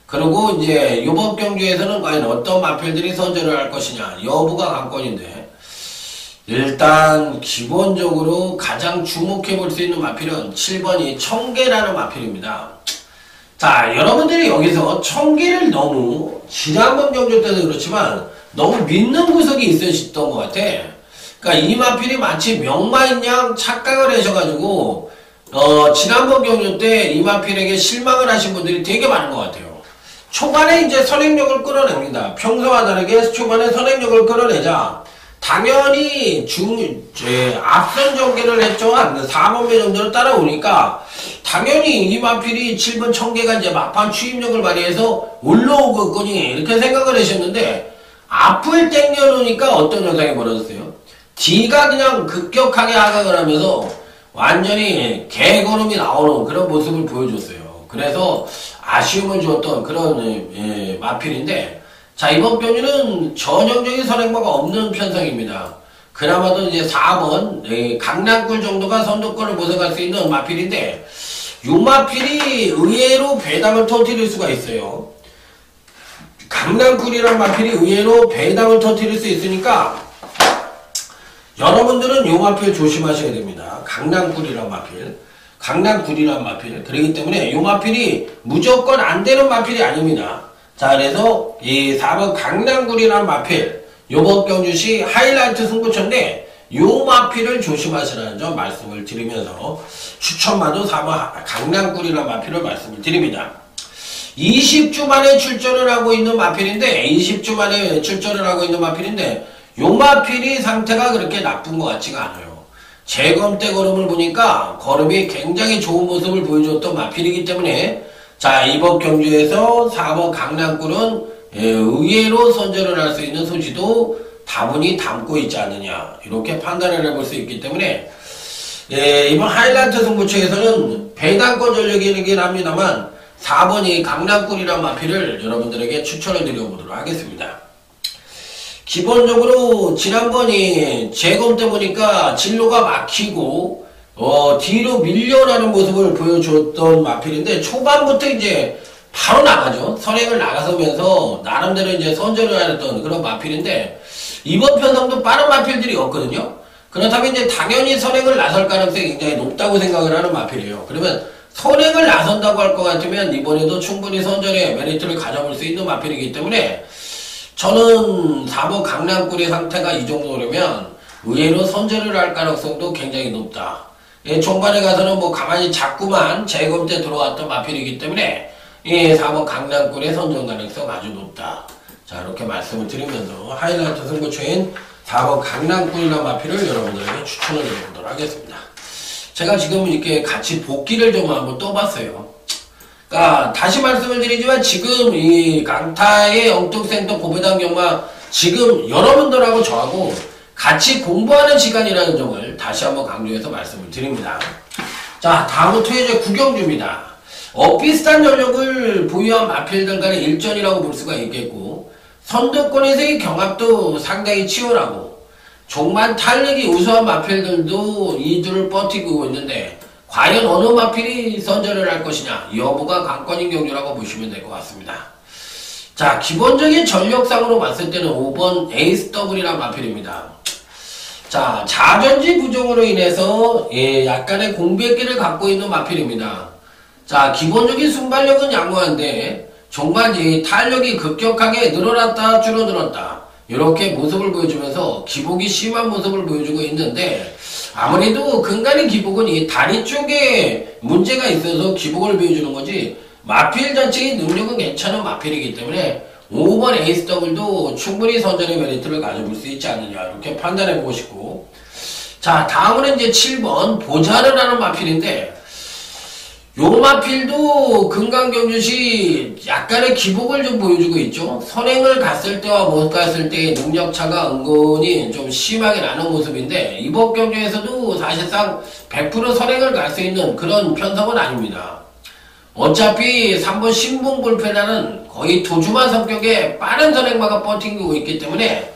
그리고 이제 요번 경주에서는 과연 어떤 마필들이 선전을 할 것이냐 여부가 관건인데 일단 기본적으로 가장 주목해 볼 수 있는 마필은 7번이 청계라는 마필입니다. 자, 여러분들이 여기서 청계를 너무 지난번 경주 때도 그렇지만 너무 믿는 구석이 있으셨던 것 같아. 그러니까 이 마필이 마치 명마인 양 착각을 하셔가지고 지난번 경주 때 이 마필에게 실망을 하신 분들이 되게 많은 것 같아요. 초반에 이제 선행력을 끌어냅니다. 평소와 다르게 초반에 선행력을 끌어내자 당연히 앞선 전개를 했죠. 한 4번배 정도를 따라오니까 당연히 이 마필이 7번 청계가 이제 막판 추임력을 발휘해서 올라오겠거니 이렇게 생각을 하셨는데 앞을 땡겨놓으니까 어떤 현상이 벌어졌어요? D가 그냥 급격하게 하강을 하면서 완전히 개걸음이 나오는 그런 모습을 보여줬어요. 그래서 아쉬움을 주었던 그런 마필인데, 자, 이번 경기는 전형적인 선행마가 없는 편성입니다. 그나마도 이제 4번 강남꿀 정도가 선두권을 모색할 수 있는 마필인데, 요 마필이 의외로 배당을 터뜨릴 수가 있어요. 강남꿀이란 마필이 의외로 배당을 터뜨릴 수 있으니까 여러분들은 요 마필 조심하셔야 됩니다. 강남꿀이란 마필, 강남꿀이란 마필. 그렇기 때문에 요 마필이 무조건 안 되는 마필이 아닙니다. 자, 그래서 이 4번 강남꿀이란 마필, 요번 경주시 하이라이트 승부처인데 요 마필을 조심하시라는 점 말씀을 드리면서 추천마도 4번 강남꿀이란 마필을 말씀을 드립니다. 20주 만에 출전을 하고 있는 마필인데, 20주 만에 출전을 하고 있는 마필인데, 요 마필이 상태가 그렇게 나쁜 것 같지가 않아요. 재검 때 걸음을 보니까 걸음이 굉장히 좋은 모습을 보여줬던 마필이기 때문에, 자, 이번 경주에서 4번 강남꿀은 의외로 선전을 할 수 있는 소지도 다분히 담고 있지 않느냐, 이렇게 판단을 해볼 수 있기 때문에, 이번 하이라이트 승부처에서는 배당권 전력이긴 합니다만 4번이 강남꿀이란 마필을 여러분들에게 추천을 드려보도록 하겠습니다. 기본적으로 지난번이 재검 때 보니까 진로가 막히고 뒤로 밀려나는 모습을 보여줬던 마필인데, 초반부터 이제 바로 나가죠. 선행을 나가서면서 나름대로 이제 선전을 했던 그런 마필인데, 이번 편성도 빠른 마필들이 없거든요. 그렇다면 이제 당연히 선행을 나설 가능성이 굉장히 높다고 생각을 하는 마필이에요. 그러면 선행을 나선다고 할 것 같으면 이번에도 충분히 선전의 메리트를 가져볼 수 있는 마필이기 때문에, 저는 4번 강남꿀의 상태가 이 정도라면 의외로 선전을 할 가능성도 굉장히 높다. 종반에 가서는 뭐 가만히 자꾸만 재검 때 들어왔던 마필이기 때문에 4번 강남꿀의 선전 가능성 아주 높다. 자, 이렇게 말씀을 드리면서 하이라이트 승부처인 4번 강남꿀이라는 마필을 여러분들에게 추천을 드려보도록 하겠습니다. 제가 지금 이렇게 같이 복귀를 좀 한번 떠봤어요. 그러니까 다시 말씀을 드리지만 지금 이 강타의 엉뚱센터 고배당 경마 지금 여러분들하고 저하고 같이 공부하는 시간이라는 점을 다시 한번 강조해서 말씀을 드립니다. 자, 다음은 토요일 9경주입니다. 비슷한 전력을 보유한 마필들 간의 일전이라고 볼 수가 있겠고, 선두권에서의 경합도 상당히 치열하고, 종만 탄력이 우수한 마필들도 이들을 버티고 있는데, 과연 어느 마필이 선전을 할 것이냐, 여부가 관건인 경주라고 보시면 될 것 같습니다. 자, 기본적인 전력상으로 봤을 때는 5번 에이스 더블이란 마필입니다. 자, 자전지 부종으로 인해서 약간의 공백기를 갖고 있는 마필입니다. 자, 기본적인 순발력은 양호한데 종반지 탄력이 급격하게 늘어났다 줄어들었다, 이렇게 모습을 보여주면서 기복이 심한 모습을 보여주고 있는데, 아무래도 근간의 기복은 이 다리 쪽에 문제가 있어서 기복을 보여주는 거지, 마필 자체의 능력은 괜찮은 마필이기 때문에 5번 에이스 더블도 충분히 선전의 메리트를 가져볼 수 있지 않느냐, 이렇게 판단해보고 싶고, 자, 다음은 이제 7번 보자를 하는 마필인데, 요 마필도 금강경주시 약간의 기복을 좀 보여주고 있죠. 선행을 갔을 때와 못 갔을 때의 능력차가 은근히 좀 심하게 나는 모습인데, 이번 경주에서도 사실상 100% 선행을 갈 수 있는 그런 편성은 아닙니다. 어차피 3번 신봉불패라는 거의 도주만 성격의 빠른 선행마가 버티고 있기 때문에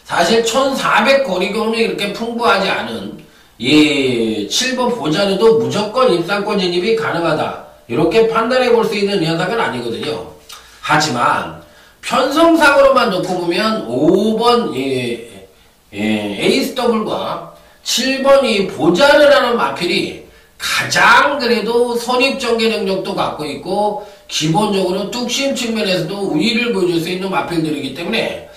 사실 1400 거리 경험이 그렇게 풍부하지 않은 이 7번 보자르도 무조건 입상권 진입이 가능하다, 이렇게 판단해 볼 수 있는 현상은 아니거든요. 하지만 편성상으로만 놓고 보면 5번 에이스 더블과 7번 이 보자르라는 마필이 가장 그래도 선입전개 능력도 갖고 있고, 기본적으로 뚝심 측면에서도 우위를 보여줄 수 있는 마필들이기 때문에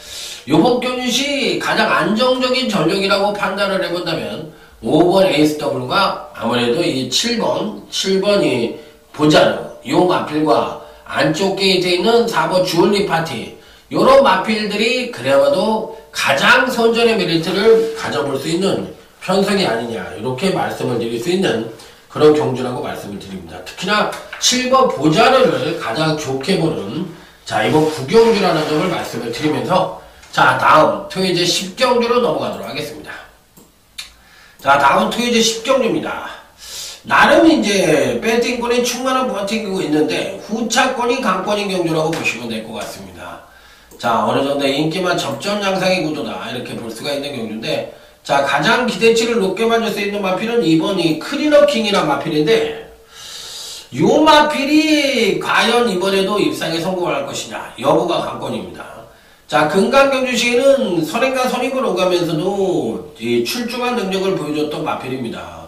요번 경주시 가장 안정적인 전력이라고 판단을 해본다면 5번 에이스 더블과 아무래도 이 7번이 보자르, 요 마필과 안쪽 게이트에 있는 4번 주얼리 파티, 요런 마필들이 그래도 가장 선전의 메리트를 가져볼 수 있는 편성이 아니냐, 이렇게 말씀을 드릴 수 있는 그런 경주라고 말씀을 드립니다. 특히나 7번 보자르를 가장 좋게 보는, 자, 이번 9경주라는 점을 말씀을 드리면서, 자, 다음 토요일 10경주로 넘어가도록 하겠습니다. 자, 다음은 토요제 10경주입니다. 나름 이제 배팅권이 충분한 버티고 있는데 후차권이 강권인 경주라고 보시면 될 것 같습니다. 자, 어느 정도 인기만 접전 양상의 구도다 이렇게 볼 수가 있는 경주인데, 자, 가장 기대치를 높게 만들 수 있는 마필은 이번이 크리너킹이란 마필인데, 요 마필이 과연 이번에도 입상에 성공할 것이냐 여부가 관건입니다. 자, 금강경주 시에는 선행과 선임을 오가면서도 이 출중한 능력을 보여줬던 마필입니다.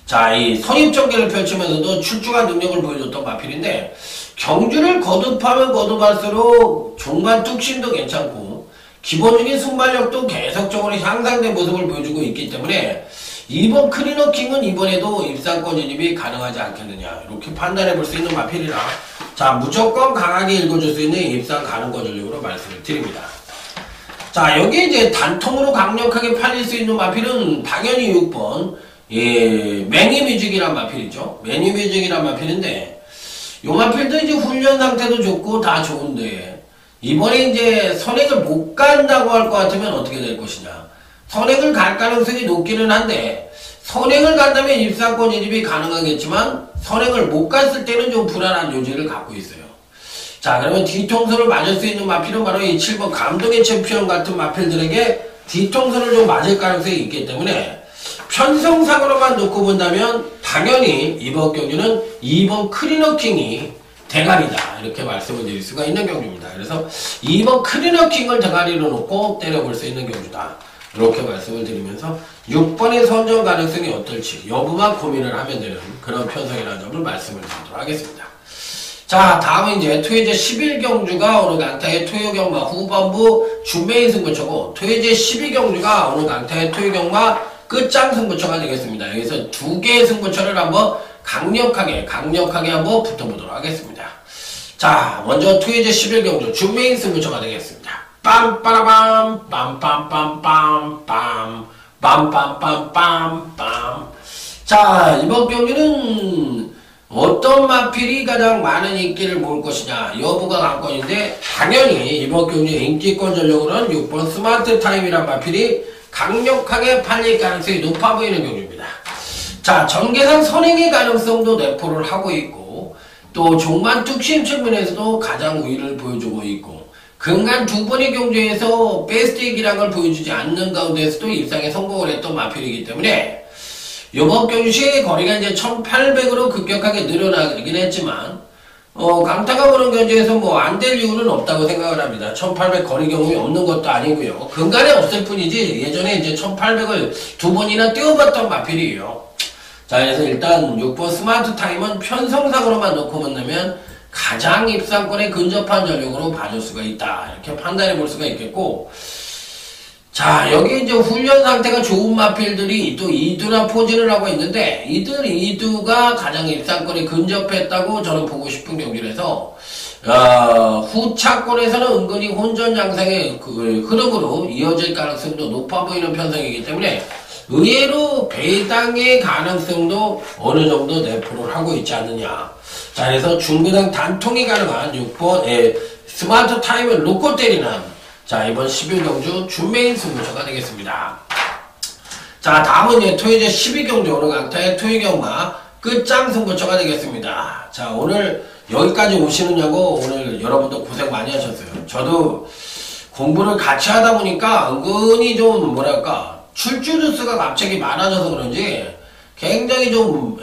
자, 이 선입전개를 펼치면서도 출중한 능력을 보여줬던 마필인데, 경주를 거듭하면 거듭할수록 종반 뚝심도 괜찮고 기본적인 순발력도 계속적으로 향상된 모습을 보여주고 있기 때문에 이번 크리너킹은 이번에도 입상권 진입이 가능하지 않겠느냐 이렇게 판단해 볼 수 있는 마필이라, 자, 무조건 강하게 읽어줄 수 있는 입상 가능권 전력으로 말씀을 드립니다. 자, 여기 이제 단통으로 강력하게 팔릴 수 있는 마필은 당연히 6번 매니뮤직이란 마필이죠. 매니뮤직이란 마필인데, 요 마필도 이제 훈련 상태도 좋고 다 좋은데 이번에 이제 선행을 못 간다고 할 것 같으면 어떻게 될 것이냐. 선행을 갈 가능성이 높기는 한데, 선행을 간다면 입상권 진입이 가능하겠지만 선행을 못 갔을 때는 좀 불안한 요지를 갖고 있어요. 자, 그러면 뒤통수를 맞을 수 있는 마필은 바로 이 7번 감동의 챔피언 같은 마필들에게 뒤통수를 좀 맞을 가능성이 있기 때문에, 편성상으로만 놓고 본다면 당연히 이번 경주는 2번 크리너킹이 대가리다 이렇게 말씀을 드릴 수가 있는 경주입니다. 그래서 2번 크리너킹을 대가리로 놓고 때려볼 수 있는 경주다 이렇게 말씀을 드리면서 6번의 선정 가능성이 어떨지 여부만 고민을 하면 되는 그런 편성이라는 점을 말씀을 드리도록 하겠습니다. 자, 다음은 이제 토요제 11경주가 오늘 강타의 토요경마 후반부 준메인 승부처고, 토요제 12경주가 오늘 강타의 토요경마 끝장 승부처가 되겠습니다. 여기서 두 개의 승부처를 한번 강력하게 한번 붙어보도록 하겠습니다. 자, 먼저 토요제 11경주 준메인 승부처가 되겠습니다. 빰빠라밤 빰빰빰빰빰 빰빰빰빰빰. 자, 이번 경주는 어떤 마필이 가장 많은 인기를 모을 것이냐 여부가 관건인데, 당연히 이번 경주 인기권 전력으로는 6번 스마트 타임이란 마필이 강력하게 팔릴 가능성이 높아 보이는 경주입니다. 자, 전개상 선행의 가능성도 내포를 하고 있고, 또 종반 뚝심 측면에서도 가장 우위를 보여주고 있고, 근간 두 번의 경주에서 베스트 기량을 보여주지 않는 가운데서도 입상에 성공을 했던 마필이기 때문에 이번 경주 시의 거리가 이제 1800으로 급격하게 늘어나긴 했지만, 강타가 보는 견제에서 뭐 안 될 이유는 없다고 생각을 합니다. 1800 거리 경험이 없는 것도 아니고요. 근간에 없을 뿐이지 예전에 이제 1800을 두 번이나 띄워봤던 마필이에요. 자, 그래서 일단 6번 스마트 타임은 편성상으로만 놓고 본다면 가장 입상권에 근접한 전력으로 봐줄 수가 있다 이렇게 판단해 볼 수가 있겠고, 자, 여기 이제 훈련 상태가 좋은 마필들이 또 2두나 포진을 하고 있는데, 이들 2두가 가장 입상권에 근접했다고 저는 보고 싶은 경기라서, 후차권에서는 은근히 혼전 양상의 그 흐름으로 이어질 가능성도 높아 보이는 편성이기 때문에 의외로 배당의 가능성도 어느 정도 내포를 하고 있지 않느냐. 자, 그래서 중부당 단통이 가능한 6번 스마트 타임을 놓고 때리는, 자, 이번 11경주 준메인 승부처가 되겠습니다. 자, 다음은 이제 토요제 12경주 오늘 강타의 토요경마 끝장 승부처가 되겠습니다. 자, 오늘 여기까지 오시느냐고 오늘 여러분도 고생 많이 하셨어요. 저도 공부를 같이 하다 보니까 은근히 좀 뭐랄까 출주 주수가 갑자기 많아져서 그런지 굉장히 좀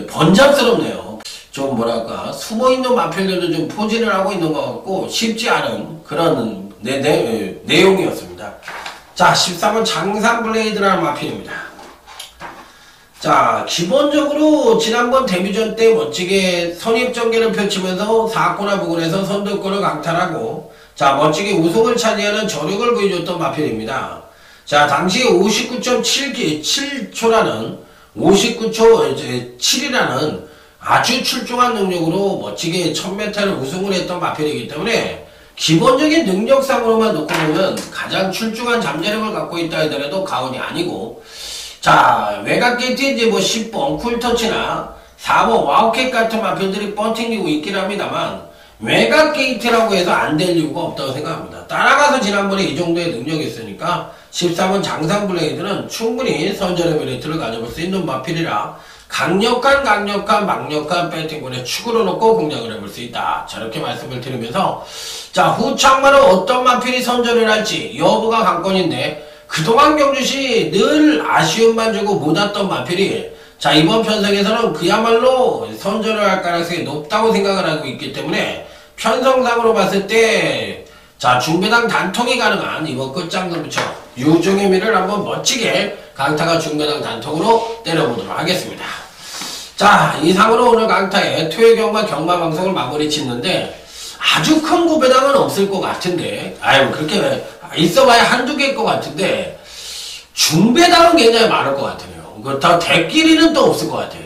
번잡스럽네요. 좀 뭐랄까 숨어있는 마필들도 좀 포진을 하고 있는 것 같고 쉽지 않은 그런 내용이었습니다. 자, 13번 장산블레이드라는 마필입니다. 자, 기본적으로 지난번 데뷔전 때 멋지게 선입전개를 펼치면서 4코나 부근에서 선두권을 강탈하고, 자, 멋지게 우승을 차지하는 저력을 보여줬던 마필입니다. 자, 당시 59.7초라는 59초 7이라는 아주 출중한 능력으로 멋지게 1000m를 우승을 했던 마필이기 때문에 기본적인 능력상으로만 놓고 보면 가장 출중한 잠재력을 갖고 있다 하더라도 가언이 아니고, 자, 외곽 게이트에 이제 뭐 10번 쿨터치나 4번 와우캣 같은 마필들이 뻗팅기고 있긴 합니다만, 외곽 게이트라고 해서 안 될 이유가 없다고 생각합니다. 따라가서 지난번에 이 정도의 능력이 있으니까 13번 장상 블레이드는 충분히 선전의 메리트를 가져볼 수 있는 마필이라 강력한 배팅군의 축으로 놓고 공략을 해볼 수 있다. 저렇게 말씀을 드리면서 자, 후창마는 어떤 마필이 선전을 할지 여부가 관건인데 그동안 경주시 늘 아쉬움만 주고 못 왔던 마필이 자, 이번 편성에서는 그야말로 선전을 할 가능성이 높다고 생각을 하고 있기 때문에 편성상으로 봤을 때 자, 중배당 단통이 가능한 이번 끝장금부처 유종의 미를 한번 멋지게 강타가 중배당 단통으로 때려보도록 하겠습니다. 자, 이상으로 오늘 강타의 토요경마 경마방송을 마무리 짓는데 아주 큰 구배당은 없을 것 같은데 아유 그렇게 있어봐야 한두 개일 것 같은데 중배당은 굉장히 많을 것 같아요. 다 대끼리는 또 없을 것 같아요.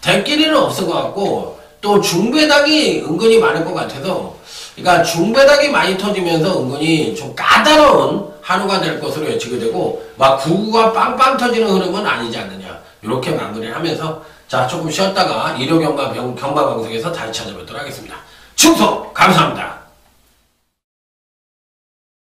대끼리는 없을 것 같고 또 중배당이 은근히 많을 것 같아서 그러니까 중배당이 많이 터지면서 은근히 좀 까다로운 한우가 될 것으로 예측이 되고 막 구구가 빵빵 터지는 흐름은 아니지 않느냐 이렇게 마무리를 하면서 자 조금 쉬었다가 일요경마 경마방송에서 다시 찾아뵙도록 하겠습니다. 충성 감사합니다.